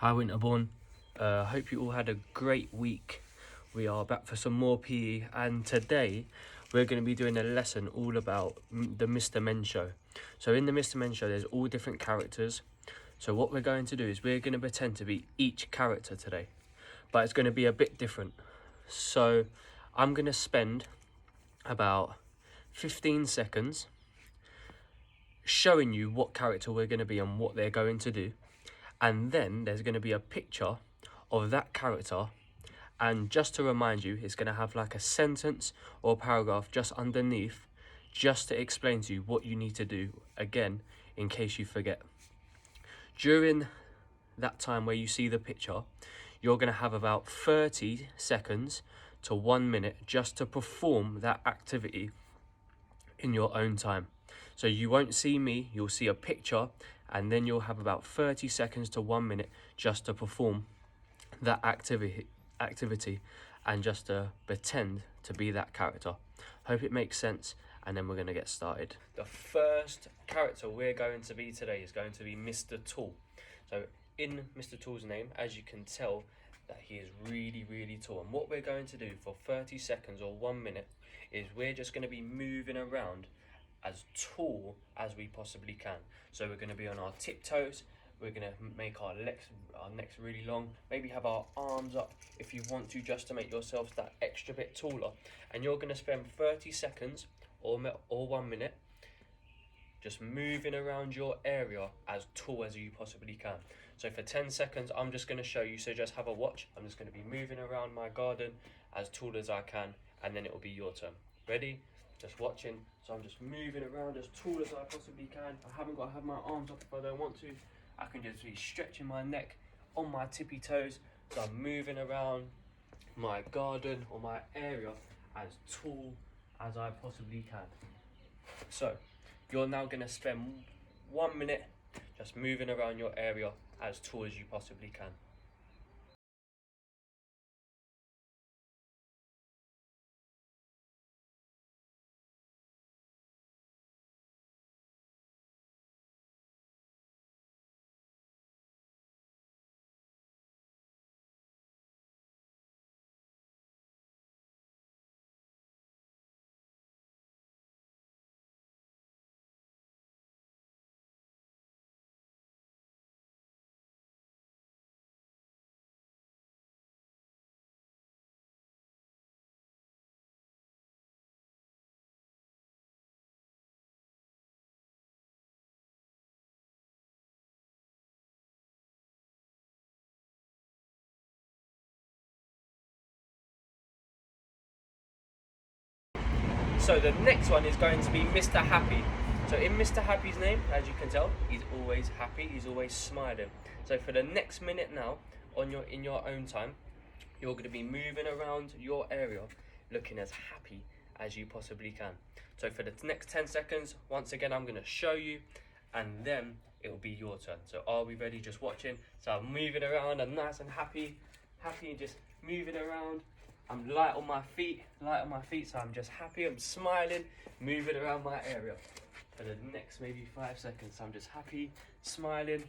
Hi Winterbourne, hope you all had a great week. We are back for some more PE, and today we're going to be doing a lesson all about the Mr. Men show. So in the Mr. Men show there's all different characters. So what we're going to do is we're going to pretend to be each character today, but it's going to be a bit different. So I'm going to spend about 15 seconds showing you what character we're going to be and what they're going to do, and then there's going to be a picture of that character, and just to remind you, it's going to have like a sentence or a paragraph just underneath, just to explain to you what you need to do again in case you forget. During that time where you see the picture, you're going to have about 30 seconds to 1 minute just to perform that activity in your own time. So you won't see me, you'll see a picture, and then you'll have about 30 seconds to 1 minute just to perform that activity and just to pretend to be that character. Hope it makes sense, and then we're going to get started. The first character we're going to be today is going to be Mr. Tall. So in Mr. Tall's name, as you can tell, that he is really tall, and what we're going to do for 30 seconds or 1 minute is we're just going to be moving around as tall as we possibly can. So we're going to be on our tiptoes, we're going to make our necks really long, maybe have our arms up if you want to, just to make yourselves that extra bit taller. And you're going to spend 30 seconds or 1 minute just moving around your area as tall as you possibly can. So for 10 seconds, I'm just going to show you, so just have a watch. I'm just going to be moving around my garden as tall as I can, and then it will be your turn. Ready? Just watching. So I'm just moving around as tall as I possibly can. I haven't got to have my arms up if I don't want to. I can just be stretching my neck on my tippy toes. So I'm moving around my garden or my area as tall as I possibly can. So you're now going to spend 1 minute just moving around your area as tall as you possibly can. So the next one is going to be Mr. Happy. So in Mr. Happy's name, as you can tell, he's always happy, he's always smiling. So for the next minute now, in your own time, you're going to be moving around your area looking as happy as you possibly can. So for the next 10 seconds, once again, I'm going to show you, and then it will be your turn. So are we ready? Just watching. So I'm moving around, I'm nice and happy and just moving around. I'm light on my feet, so I'm just happy, I'm smiling, moving around my area. For the next maybe 5 seconds, so I'm just happy, smiling,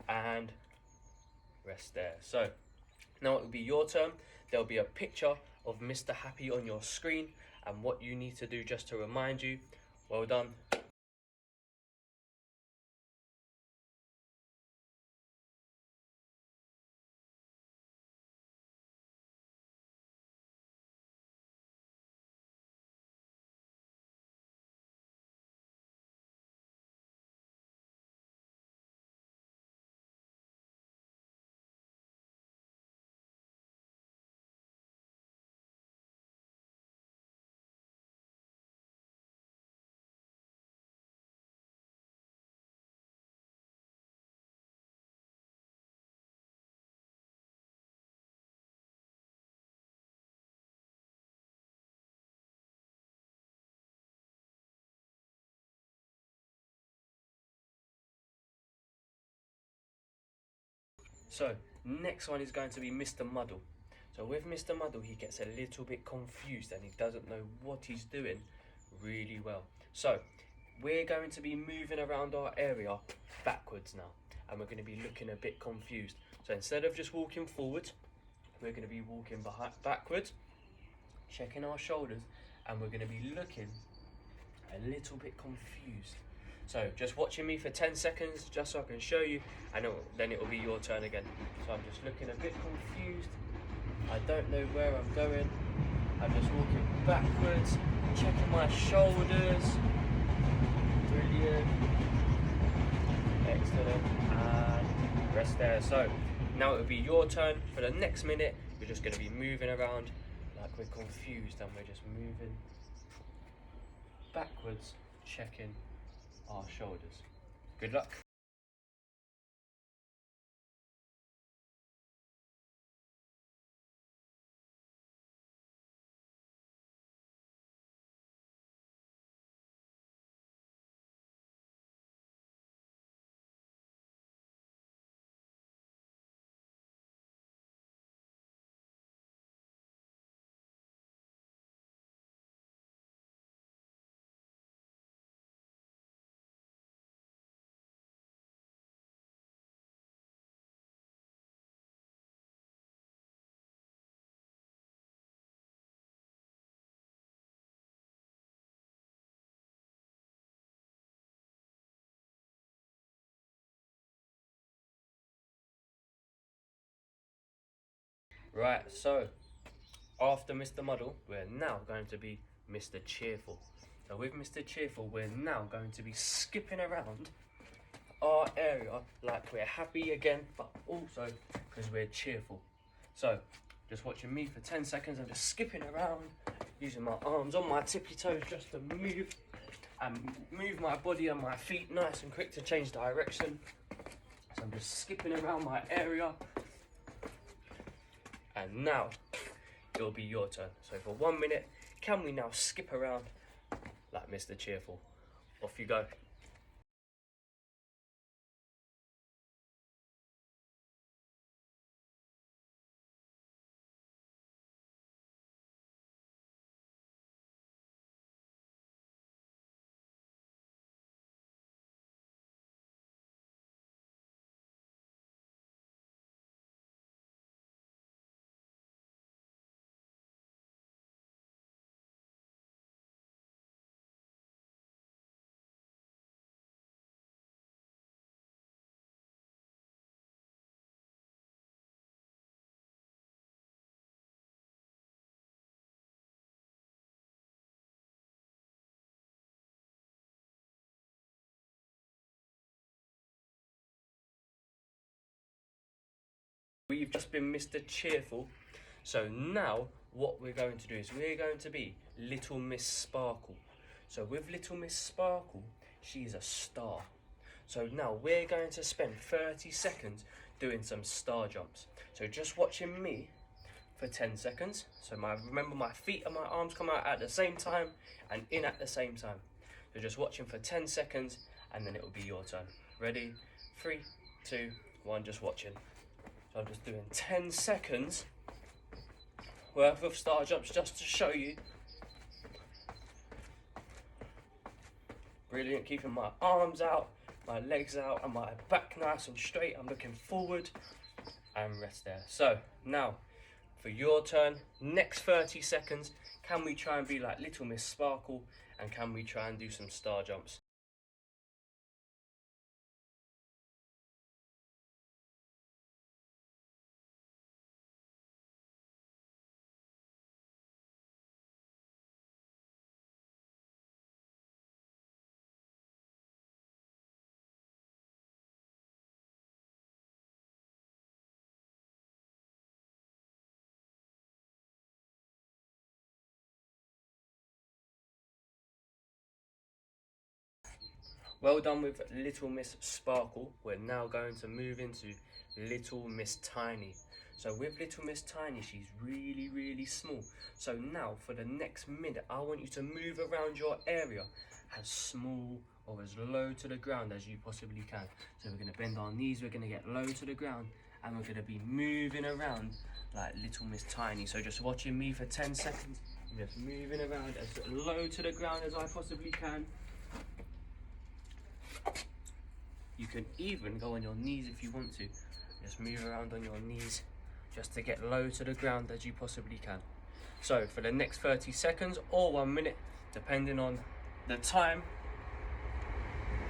and rest there. So now it will be your turn. There'll be a picture of Mr. Happy on your screen, and what you need to do just to remind you. Well done. So next one is going to be Mr. Muddle. So with Mr. Muddle, he gets a little bit confused and he doesn't know what he's doing really well. So we're going to be moving around our area backwards now, and we're going to be looking a bit confused. So So instead of just walking forward, we're going to be walking backwards, checking our shoulders, and we're going to be looking a little bit confused. So just watching me for 10 seconds, just so I can show you, and then it will be your turn again. So I'm just looking a bit confused. I don't know where I'm going. I'm just walking backwards, checking my shoulders. Brilliant. Excellent. And rest there. So now it will be your turn. For the next minute, you're just going to be moving around like we're confused, and we're just moving backwards, checking our shoulders. Good luck. Right, so after Mr. Muddle, we're now going to be Mr. Cheerful. So with Mr. Cheerful, we're now going to be skipping around our area like we're happy again, but also because we're cheerful. So just watching me for 10 seconds, I'm just skipping around, using my arms on my tippy toes just to move and move my body and my feet nice and quick to change direction. So I'm just skipping around my area. And now it'll be your turn. So for 1 minute, can we now skip around like Mr. Cheerful? Off you go. We've just been Mr. Cheerful. So now what we're going to do is we're going to be Little Miss Sparkle. So with Little Miss Sparkle, she's a star. So now we're going to spend 30 seconds doing some star jumps. So just watching me for 10 seconds. So remember my feet and my arms come out at the same time and in at the same time. So just watching for 10 seconds and then it will be your turn. Ready? 3, 2, 1, just watching. So I'm just doing 10 seconds worth of star jumps just to show you. Brilliant, keeping my arms out, my legs out and my back nice and straight. I'm looking forward and rest there. So now for your turn, next 30 seconds, can we try and be like Little Miss Sparkle and can we try and do some star jumps? Well done with Little Miss Sparkle. We're now going to move into Little Miss Tiny. So with Little Miss Tiny, she's really, really small. So now for the next minute, I want you to move around your area as small or as low to the ground as you possibly can. So we're going to bend our knees, we're going to get low to the ground, and we're going to be moving around like Little Miss Tiny. So just watching me for 10 seconds, I'm just moving around as low to the ground as I possibly can. You can even go on your knees if you want to, Just move around on your knees just to get low to the ground as you possibly can. So for the next 30 seconds or 1 minute, depending on the time,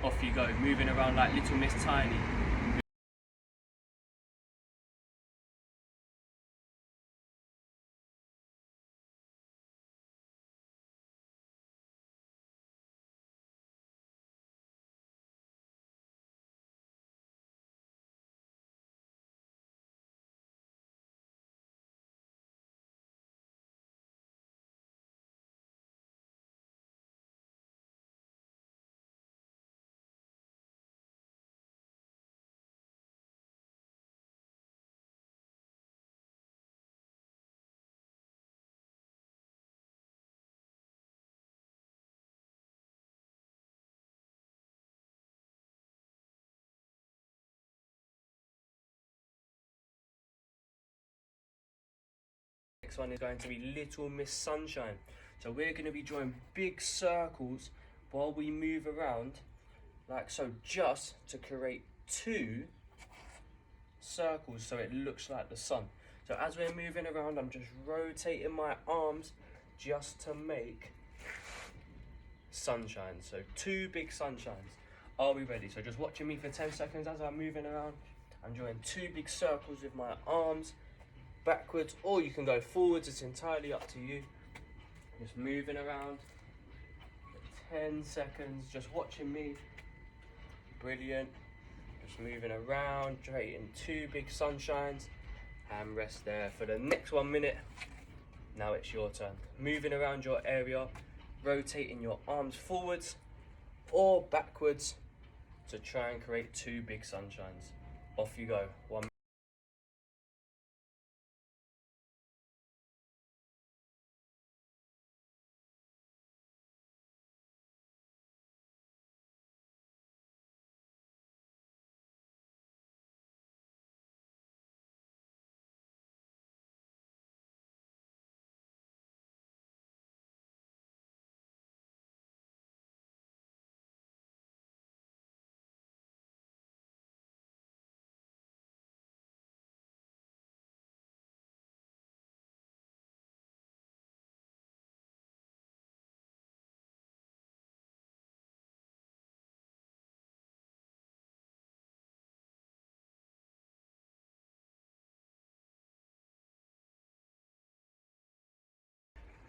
off you go, moving around like Little Miss Tiny. Next one is going to be Little Miss Sunshine. So we're going to be drawing big circles while we move around, like so, just to create 2 circles so it looks like the sun. So as we're moving around, I'm just rotating my arms just to make sunshine. So 2 big sunshines. Are we ready? So just watching me for 10 seconds as I'm moving around. I'm drawing 2 big circles with my arms backwards, or you can go forwards, it's entirely up to you. Just moving around for 10 seconds, just watching me. Brilliant. Just moving around, creating 2 big sunshines, and rest there for the next 1 minute. Now it's your turn. Moving around your area, rotating your arms forwards or backwards to try and create 2 big sunshines. Off you go. 1 minute.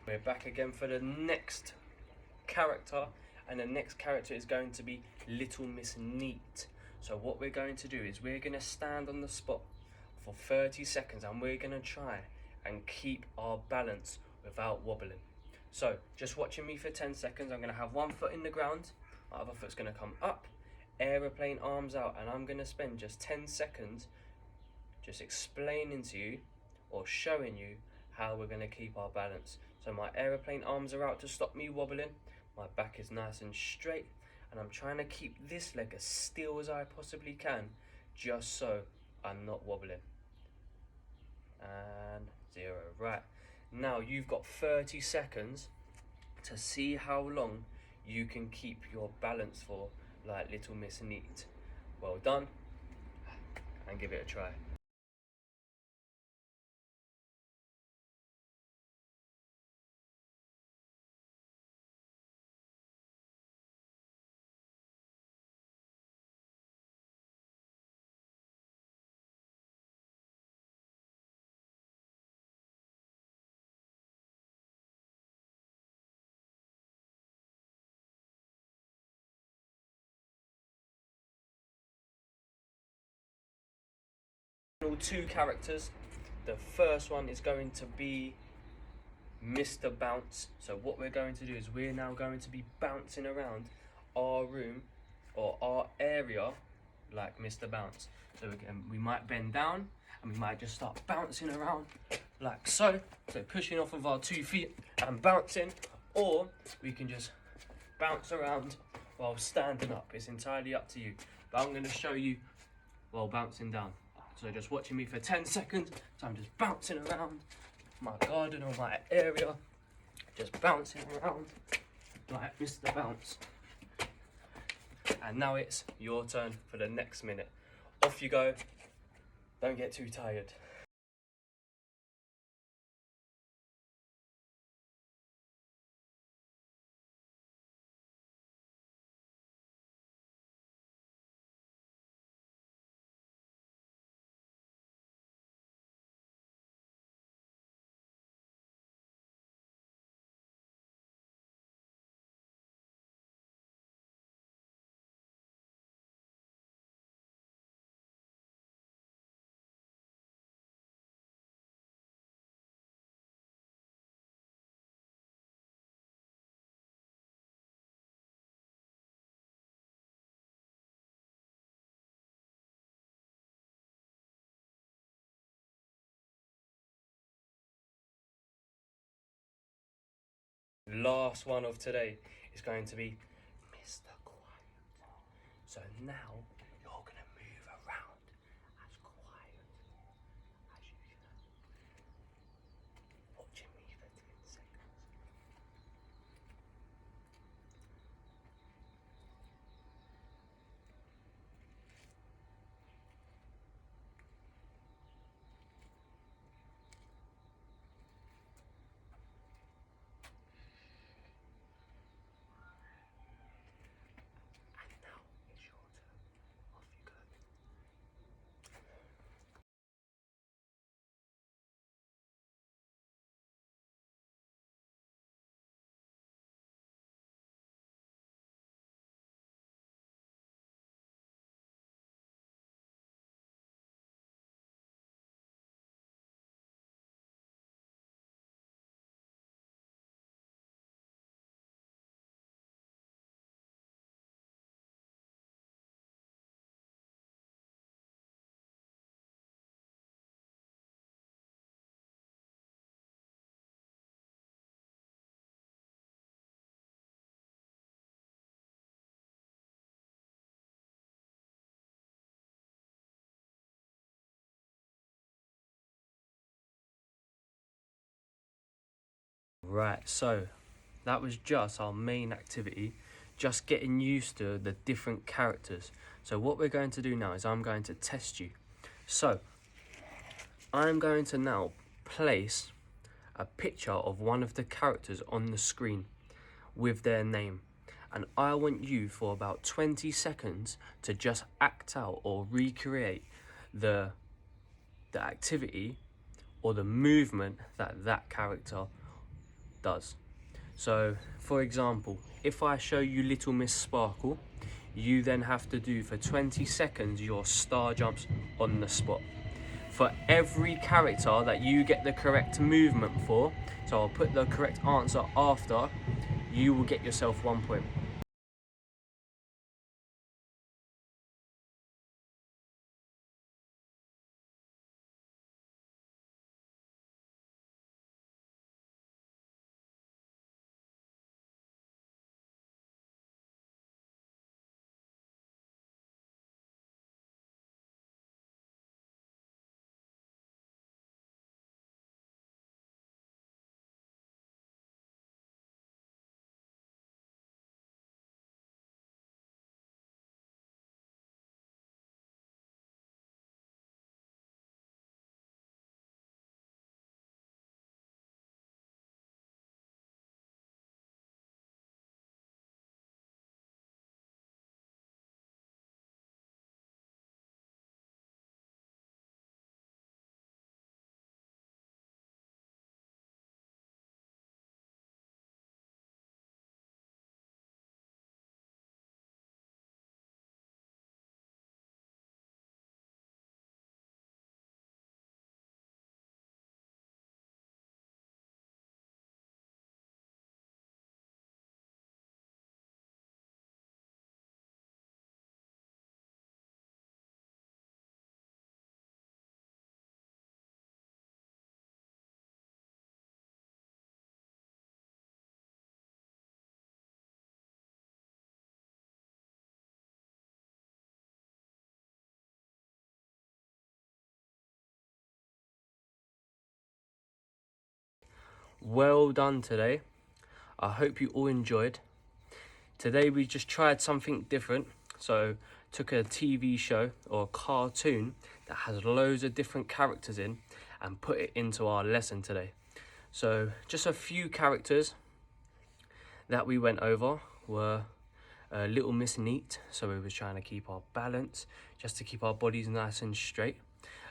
We're back again for the next character, and the next character is going to be Little Miss Neat. So what we're going to do is we're going to stand on the spot for 30 seconds and we're going to try and keep our balance without wobbling. So just watching me for 10 seconds. I'm going to have 1 foot in the ground, my other foot's going to come up, aeroplane arms out, and I'm going to spend just 10 seconds just explaining to you or showing you how we're going to keep our balance. So my aeroplane arms are out to stop me wobbling, my back is nice and straight, and I'm trying to keep this leg as still as I possibly can, just so I'm not wobbling. And 0. Right, now you've got 30 seconds to see how long you can keep your balance for, like Little Miss Neat. Well done, and give it a try. Two characters. The first one is going to be Mr. Bounce. So what we're going to do is we're now going to be bouncing around our room or our area like Mr. Bounce. So again, we might bend down and we might just start bouncing around like so. So pushing off of our 2 feet and bouncing, or we can just bounce around while standing up. It's entirely up to you. But I'm going to show you while bouncing down. So just watching me for 10 seconds, so I'm just bouncing around my garden or my area, just bouncing around like Mr. Bounce. And now it's your turn for the next minute. Off you go, Don't get too tired. Last one of today is going to be Mr. Quiet. So now you're going to move around as quiet as you can. Watching me for 10 seconds. And now it's your turn. Off you go. Right, so that was just our main activity, just getting used to the different characters. So what we're going to do now is I'm going to test you. So I'm going to now place a picture of one of the characters on the screen with their name. And I want you for about 20 seconds to just act out or recreate the activity or the movement that that character does. So, for example, if I show you Little Miss Sparkle, you then have to do for 20 seconds your star jumps on the spot. For every character that you get the correct movement for, so I'll put the correct answer after, you will get yourself 1 point. Well done today. I hope you all enjoyed. Today we just tried something different. So took a TV show or a cartoon that has loads of different characters in and put it into our lesson today. So just a few characters that we went over were Little Miss Neat, so we was trying to keep our balance, just to keep our bodies nice and straight.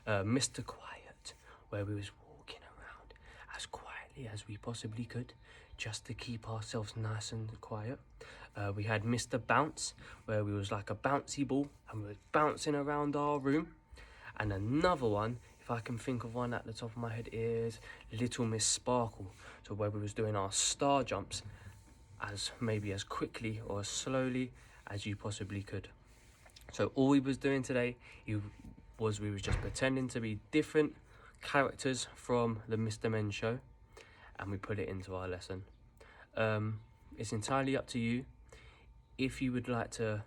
Mr. Quiet, where we was walking around as quietly as we possibly could, just to keep ourselves nice and quiet. We had Mr. Bounce, where we was like a bouncy ball and we was bouncing around our room. And another one, if I can think of one at the top of my head, is Little Miss Sparkle, so where we was doing our star jumps as quickly or as slowly as you possibly could. So all we was doing today was we was just pretending to be different characters from the Mr. Men show, and we put it into our lesson. It's entirely up to you. If you would like to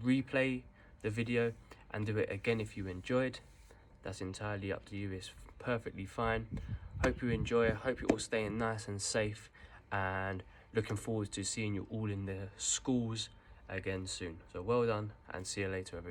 replay the video and do it again if you enjoyed, that's entirely up to you. It's perfectly fine. Hope you enjoy. Hope you're all staying nice and safe, and looking forward to seeing you all in the schools again soon. So well done, and see you later, everyone.